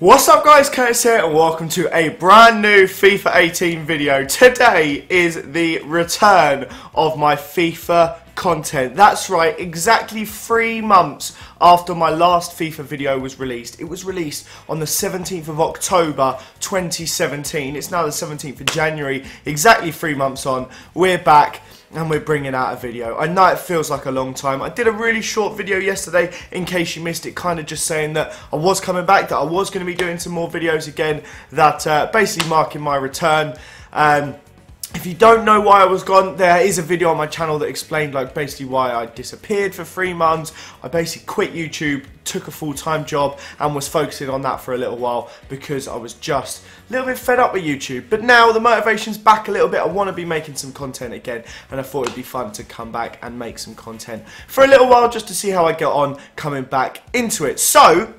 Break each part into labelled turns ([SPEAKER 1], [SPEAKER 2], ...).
[SPEAKER 1] What's up guys, Curtis here and welcome to a brand new FIFA 18 video. Today is the return of my FIFA content. That's right, exactly 3 months after my last FIFA video was released. It was released on the 17th of October 2017. It's now the 17th of January, exactly 3 months on. We're back and we're bringing out a video. I know it feels like a long time. I did a really short video yesterday, in case you missed it, kind of just saying that I was coming back, that I was going to be doing some more videos again, that basically marking my return. If you don't know why I was gone, there is a video on my channel that explained basically why I disappeared for 3 months. I basically quit YouTube, took a full-time job and was focusing on that for a little while because I was just a little bit fed up with YouTube. But now the motivation's back a little bit. I want to be making some content again and I thought it'd be fun to come back and make some content for a little while just to see how I get on coming back into it. So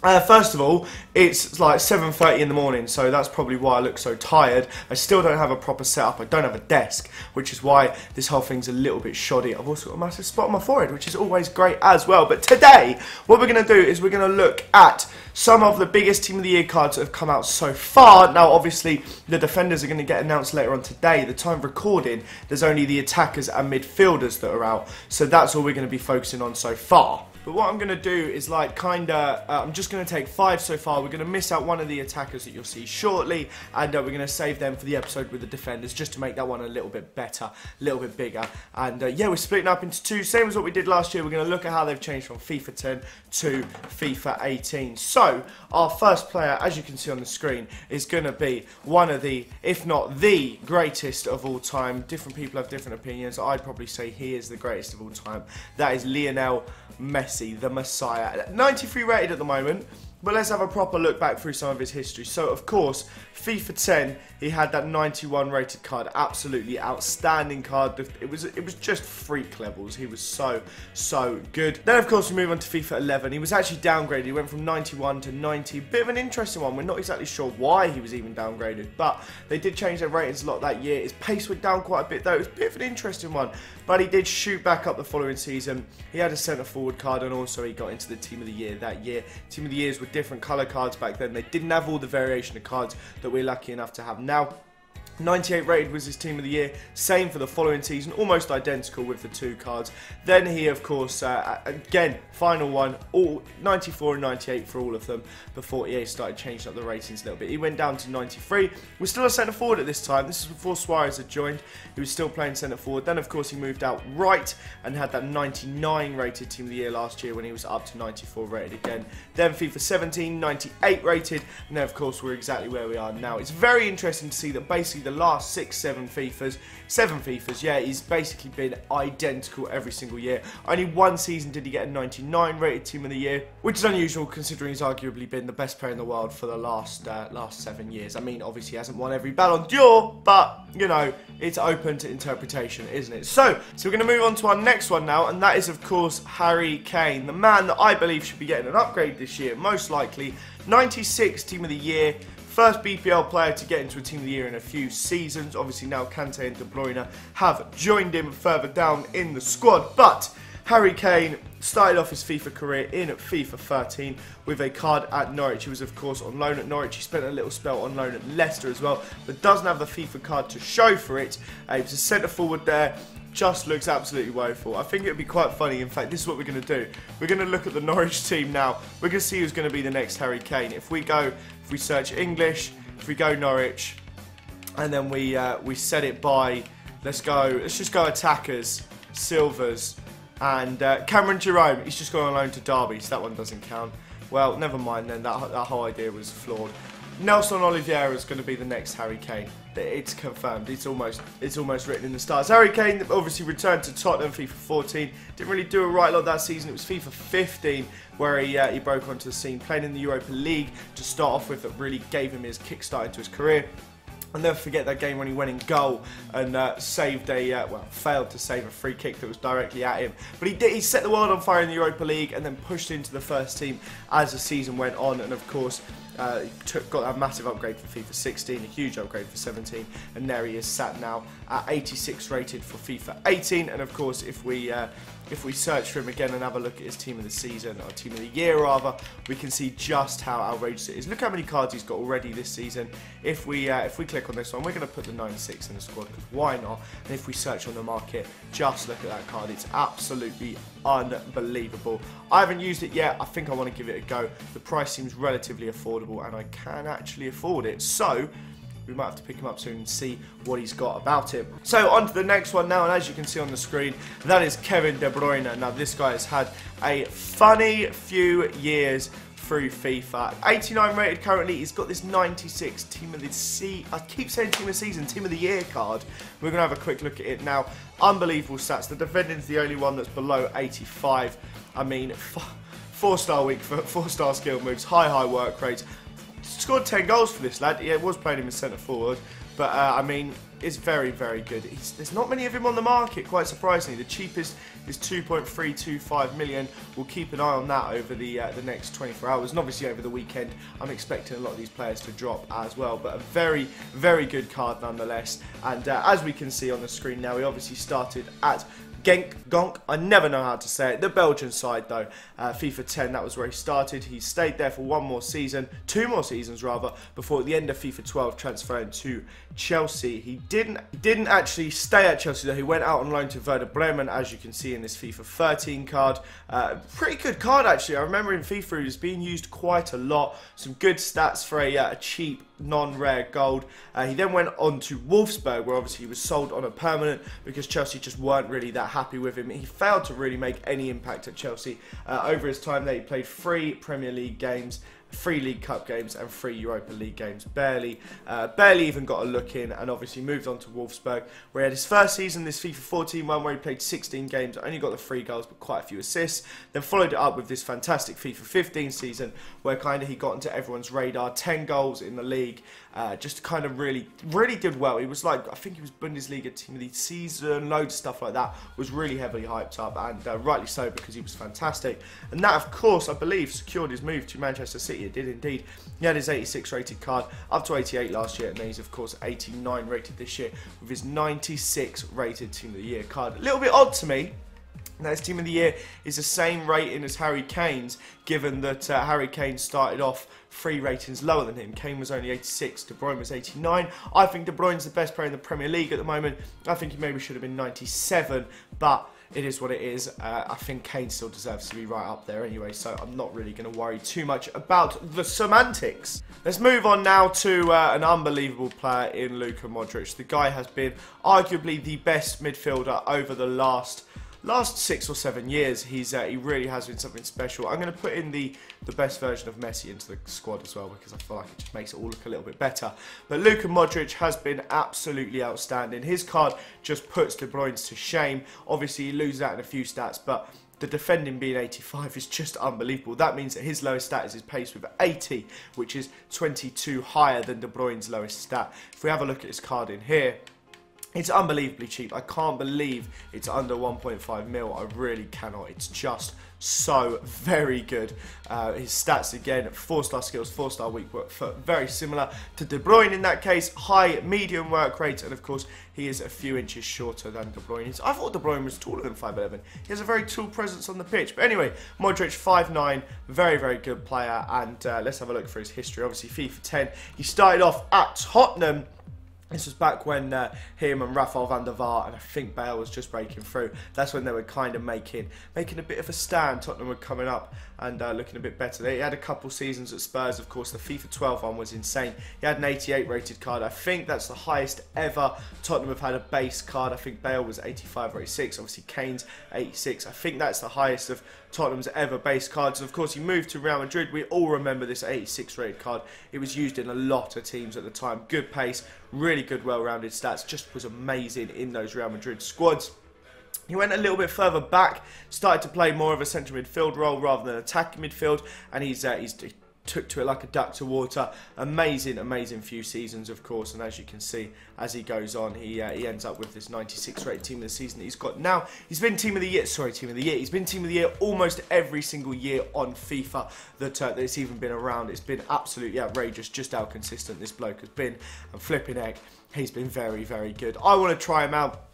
[SPEAKER 1] first of all, it's like 7:30 in the morning, so that's probably why I look so tired. I still don't have a proper setup. I don't have a desk, which is why this whole thing's a little bit shoddy. I've also got a massive spot on my forehead, which is always great as well. But today, what we're going to do is we're going to look at some of the biggest Team of the Year cards that have come out so far. Now, obviously, the defenders are going to get announced later on today. The time of recording, there's only the attackers and midfielders that are out, so that's all we're going to be focusing on so far. But what I'm going to do is I'm just going to take 5 so far. We're going to miss out one of the attackers that you'll see shortly, and we're going to save them for the episode with the defenders just to make that one a little bit better, a little bit bigger. And yeah, we're splitting up into 2, same as what we did last year. We're going to look at how they've changed from FIFA 10 to FIFA 18. So, our first player, as you can see on the screen, is going to be one of the, if not the greatest of all time. Different people have different opinions. I'd probably say he is the greatest of all time. That is Lionel Messi, the Messiah. 93 rated at the moment, but let's have a proper look back through some of his history. So, of course, FIFA 10, he had that 91 rated card. Absolutely outstanding card. It was just freak levels. He was so good. Then, of course, we move on to FIFA 11. He was actually downgraded. He went from 91 to 90. Bit of an interesting one. We're not exactly sure why he was even downgraded, but they did change their ratings a lot that year. His pace went down quite a bit, though. It was a bit of an interesting one, but he did shoot back up the following season. He had a centre-forward card, and also he got into the Team of the Year that year. Team of the Years were different colour cards back then. They didn't have all the variation of cards that we're lucky enough to have now. 98 rated was his Team of the Year, same for the following season, almost identical with the 2 cards. Then he, of course, again, final one, all 94 and 98 for all of them, before EA started changing up the ratings a little bit. He went down to 93, was still a centre forward at this time. This is before Suarez had joined. He was still playing centre forward. Then, of course, he moved out right and had that 99 rated Team of the Year last year when he was up to 94 rated again. Then FIFA 17, 98 rated, and then, of course, we're exactly where we are now. It's very interesting to see that basically the last 7 FIFAs, yeah, he's basically been identical every single year. Only one season did he get a 99 rated Team of the Year, which is unusual considering he's arguably been the best player in the world for the last 7 years. I mean, obviously he hasn't won every Ballon d'Or, but, you know, it's open to interpretation, isn't it? So we're going to move on to our next one now, and that is, of course, Harry Kane, the man that I believe should be getting an upgrade this year, most likely. 96 Team of the Year. First BPL player to get into a Team of the Year in a few seasons. Obviously now Kane and Bruyne have joined him further down in the squad. But Harry Kane started off his FIFA career in FIFA 13 with a card at Norwich. He was, of course, on loan at Norwich. He spent a little spell on loan at Leicester as well, but doesn't have the FIFA card to show for it. He was a centre forward there. Just looks absolutely woeful. I think it would be quite funny. In fact, this is what we're going to do. We're going to look at the Norwich team now. We're going to see who's going to be the next Harry Kane. If we search English, if we go Norwich, and then we set it by, let's just go attackers, Silvers, and Cameron Jerome. He's just gone on loan to Derby, so that one doesn't count. Well, never mind then. That whole idea was flawed. Nelson Oliveira is going to be the next Harry Kane. It's confirmed. It's almost written in the stars. Harry Kane obviously returned to Tottenham FIFA 14. Didn't really do a right lot that season. It was FIFA 15 where he broke onto the scene, playing in the Europa League to start off with. That really gave him his kickstart into his career. I'll never forget that game when he went in goal and failed to save a free kick that was directly at him. But he set the world on fire in the Europa League and then pushed into the first team as the season went on. And of course, got a massive upgrade for FIFA 16, a huge upgrade for 17, and there he is sat now at 86 rated for FIFA 18. And of course, if we if we search for him again and have a look at his team of the season, or team of the year rather, we can see just how outrageous it is. Look how many cards he's got already this season. If we click on this one, we're going to put the 96 in the squad, because why not? And if we search on the market, just look at that card. It's absolutely unbelievable. I haven't used it yet. I think I want to give it a go. The price seems relatively affordable, and I can actually afford it. So we might have to pick him up soon and see what he's got about him. So on to the next one now, and as you can see on the screen, that is Kevin De Bruyne. Now this guy has had a funny few years through FIFA. 89 rated currently. He's got this 96 team of the I keep saying team of the season, team of the year card. We're going to have a quick look at it now. Unbelievable stats. The defending's the only one that's below 85. I mean, 4-star week for 4-star skill moves, high work rates. Scored 10 goals for this lad. Yeah, it was playing him as centre forward, but I mean, it's very good. There's not many of him on the market, quite surprisingly. The cheapest is 2.325 million. We'll keep an eye on that over the next 24 hours, and obviously over the weekend I'm expecting a lot of these players to drop as well, but a very good card nonetheless. And as we can see on the screen now, we obviously started at Genk, I never know how to say it. The Belgian side though, FIFA 10, that was where he started. He stayed there for two more seasons rather, before at the end of FIFA 12 transferring to Chelsea. He didn't actually stay at Chelsea though. He went out on loan to Werder Bremen, as you can see in this FIFA 13 card. Pretty good card actually. I remember in FIFA it was being used quite a lot. Some good stats for a cheap non-rare gold. He then went on to Wolfsburg, where obviously he was sold on a permanent because Chelsea just weren't really that happy with him. He failed to really make any impact at Chelsea. Over his time there, he played 3 Premier League games, 3 League Cup games and 3 Europa League games. Barely even got a look in, and obviously moved on to Wolfsburg, where he had his first season, this FIFA 14 one, where he played 16 games, only got the 3 goals but quite a few assists. Then followed it up with this fantastic FIFA 15 season, where kind of he got into everyone's radar, 10 goals in the league, just kind of really did well. He was like, I think he was Bundesliga team of the season, loads of stuff like that, was really heavily hyped up, and rightly so, because he was fantastic. And that, of course, I believe secured his move to Manchester City. It did indeed. He had his 86 rated card up to 88 last year, and then he's of course 89 rated this year with his 96 rated team of the year card. A little bit odd to me. Now, his team of the year is the same rating as Harry Kane's, given that Harry Kane started off 3 ratings lower than him. Kane was only 86, De Bruyne was 89. I think De Bruyne's the best player in the Premier League at the moment. I think he maybe should have been 97, but it is what it is. I think Kane still deserves to be right up there anyway, so I'm not really going to worry too much about the semantics. Let's move on now to an unbelievable player in Luka Modric. The guy has been arguably the best midfielder over the last 6 or 7 years. He really has been something special. I'm going to put in the best version of Messi into the squad as well, because I feel like it just makes it all look a little bit better. But Luka Modric has been absolutely outstanding. His card just puts De Bruyne's to shame. Obviously he loses out in a few stats, but the defending being 85 is just unbelievable. That means that his lowest stat is his pace with 80, which is 22 higher than De Bruyne's lowest stat. If we have a look at his card in here, it's unbelievably cheap. I can't believe it's under 1.5 mil. I really cannot. It's just so very good. His stats again, 4-star skills, 4-star weak work foot, very similar to De Bruyne in that case. High, medium work rate, and of course he is a few inches shorter than De Bruyne is. I thought De Bruyne was taller than 5'11". He has a very tall presence on the pitch. But anyway, Modric 5'9", very good player. And let's have a look for his history. Obviously FIFA 10, he started off at Tottenham. This was back when him and Rafael van der Vaart and I think Bale was just breaking through. That's when they were kind of making a bit of a stand. Tottenham were coming up and looking a bit better. They had a couple seasons at Spurs, of course. The FIFA 12 one was insane. He had an 88 rated card. I think that's the highest ever Tottenham have had a base card. I think Bale was 85 or 86. Obviously Kane's 86. I think that's the highest of Tottenham's ever base cards. And of course he moved to Real Madrid. We all remember this 86 rated card. It was used in a lot of teams at the time. Good pace, really good well-rounded stats, just was amazing in those Real Madrid squads. He went a little bit further back, started to play more of a central midfield role rather than attacking midfield, and he took to it like a duck to water. Amazing few seasons, of course, and as you can see, as he goes on, he ends up with this 96 rated team of the season that he's got now. He's been team of the year, he's been team of the year almost every single year on FIFA that it's even been around. It's been absolutely outrageous just how consistent this bloke has been, and flipping heck, he's been very good. I want to try him out.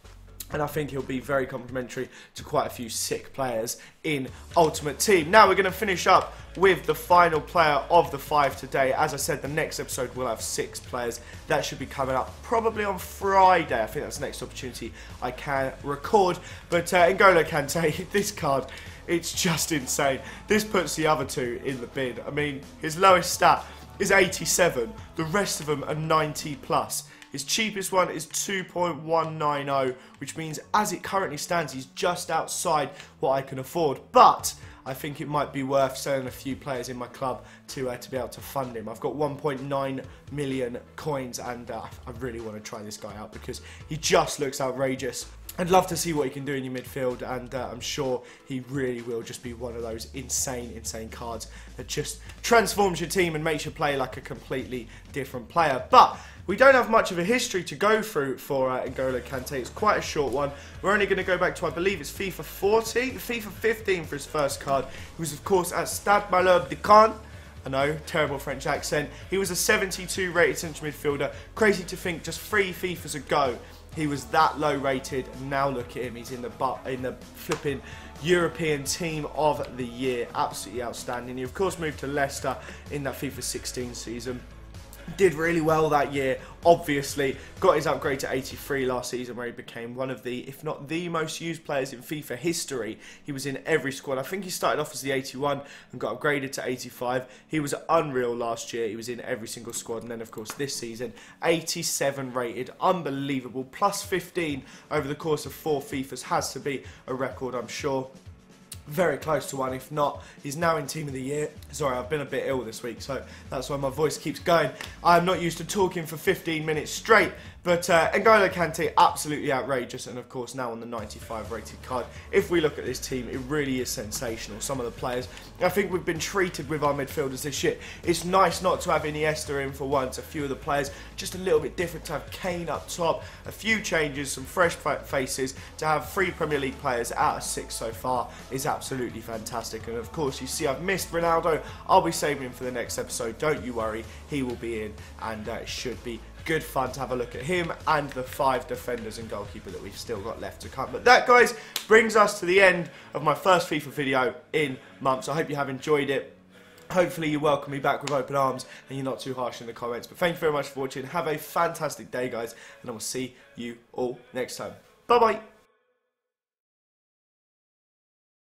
[SPEAKER 1] And I think he'll be very complementary to quite a few sick players in Ultimate Team. Now we're going to finish up with the final player of the 5 today. As I said, the next episode will have 6 players. That should be coming up probably on Friday. I think that's the next opportunity I can record. But N'Golo Kante, this card, it's just insane. This puts the other 2 in the bin. I mean, his lowest stat is 87. The rest of them are 90 plus. His cheapest one is 2.190, which means as it currently stands, he's just outside what I can afford. But I think it might be worth selling a few players in my club to be able to fund him. I've got 1.9 million coins, and I really want to try this guy out because he just looks outrageous. I'd love to see what he can do in your midfield, and I'm sure he really will just be one of those insane cards that just transforms your team and makes you play like a completely different player. But we don't have much of a history to go through for N'Golo Kante. It's quite a short one. We're only going to go back to, I believe it's FIFA 14, FIFA 15 for his first card. He was, of course, at Stade Malherbe de Caen. I know, terrible French accent. He was a 72 rated central midfielder. Crazy to think just 3 FIFAs ago he was that low rated. Now look at him, he's in the flipping European Team of the Year. Absolutely outstanding. He of course moved to Leicester in that FIFA 16 season. Did really well that year, obviously. Got his upgrade to 83 last season, where he became one of the, if not the most used players in FIFA history. He was in every squad. I think he started off as the 81 and got upgraded to 85. He was unreal last year. He was in every single squad. And then, of course, this season, 87 rated. Unbelievable. Plus 15 over the course of 4 FIFAs has to be a record, I'm sure. Very close to one, if not. He's now in Team of the Year. Sorry, I've been a bit ill this week, so that's why my voice keeps going. I'm not used to talking for 15 minutes straight, but N'Golo Kante, absolutely outrageous, and of course now on the 95 rated card. If we look at this team, it really is sensational. Some of the players, I think we've been treated with our midfielders this year. It's nice not to have Iniesta in for once. A few of the players just a little bit different, to have Kane up top, a few changes, some fresh faces. To have 3 Premier League players out of 6 so far is absolutely fantastic. And of course, you see I've missed Ronaldo. I'll be saving him for the next episode, don't you worry. He will be in, and it should be good fun to have a look at him and the 5 defenders and goalkeeper that we've still got left to come. But that, guys, brings us to the end of my first FIFA video in months. I hope you have enjoyed it. Hopefully you welcome me back with open arms and you're not too harsh in the comments. But thank you very much for watching. Have a fantastic day, guys, and I will see you all next time. Bye-bye.